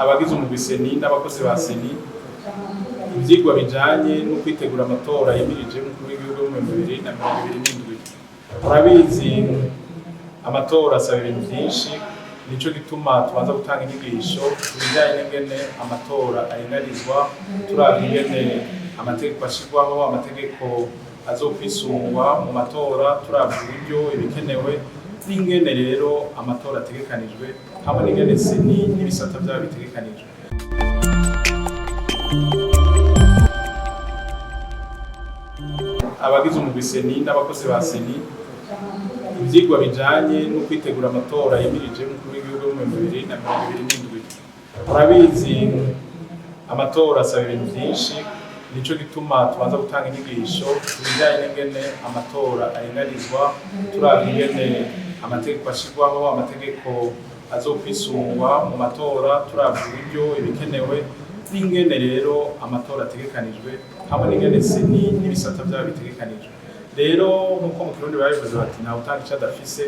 abagize umugwi seni n'abakozi ba seni ivyigwa bijanye no kwitegura amatora yemirije umukuru w'igihugu mu 2027. Urabizi amatora asaba ibintu byinshi, nico gituma tubanza gutanga inyigisho kubijanye n'ingene amatora aringanizwa, turavye ingene amategeko ashirwaho, amategeko azokwisungwa mu matora, turavye uburyo ibikenewe n'ingene rero amatora ategekanijwe hamwe n'ingene seni n'ibisata vyabo bitegekanijwe. Abagize umugwi seni n'abakozi ba seni ivyigwa bijanye no kwitegura amatora yemirije umukuru w'igihugu mu 2027. Urabizi amatora asaba ibintu byinshi, nico gituma tubanza gutanga inyigisho kubijanye n'ingene amatora aringanizwa, turavye ingene amategeko ashirwaho, amategeko azokwisungwa mu matora, turavye uburyo ibikenewe n'ingene rero amatora ategekanijwe hamwe n'ingene seni n'ibisata vyabo bitegekanijwe. Rero nkuko mu Kirundi babivuze bati ntawe utanga ico adafise,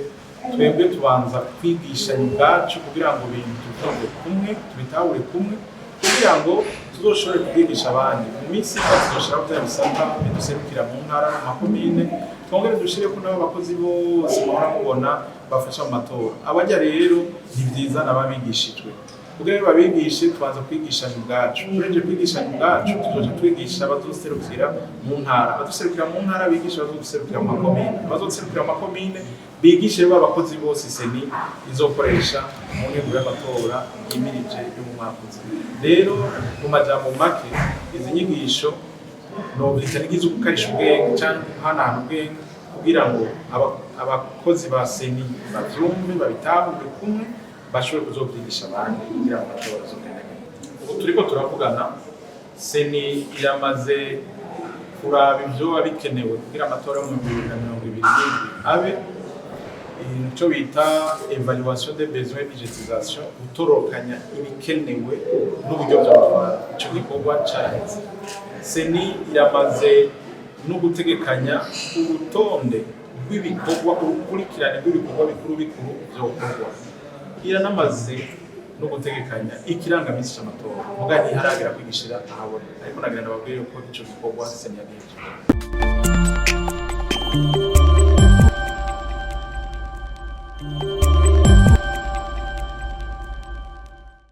twebwe tubanza kwigishanya ubwacu kugira ngo ibintu tuvyumve kumwe, tubitahure kumwe kugira ngo tuzoshobore kubwigisha abandi. Mu minsi tuzoshiraho vya bisata biduserukira mu ntara n'amakomine, twongere dushireko n'abo bakozi bose muhora mubona bafasha mu matora. Abarya rero ni vyiza n'ababigishijwe kugira ngo babigishe, tubanza kwigishanya ubwacu. Turenje kwigishanya ubwacu tuzoja twigisha abazoserukira mu ntara, abazoserukira mu ntara bigisha abazoserukira mu makomine, abazoserukira mu makomine bigishe b'abakozi bose seni izokoresha mu ntego y'amatora yimirije yo mu mwaka uza. Rero mu majambo make izi nyigisho nobrita nigize gukarisha ubwenge canke guhanahana ubwenge kugira ngo abakozi ba seni bavyumve, babitahure kumwe, bashobore kuzovyigisha abandi kugira ngo amatora azogende neza. Ubu turiko turavugana, seni iramaze kuraba ivyoba bikenewe kugira amatora yo mu 2027 abe ico bita evaluation des besoins budgetisation, gutorokanya ibikenewe n'uburyo vy'amatora. Ico gikorwa caraheze. Seni iramaze no gutegekanya urutonde rw'ibikorwa, urukurikirane rw'ibikorwa bikuru bikuru vyokorwa. Iranamaze no gutegekanya ikirangamisi c'amatora, muga ntiharagera kwigishira ahabona, ariko nagira ndababwire ko ico gikorwa seni yagiye.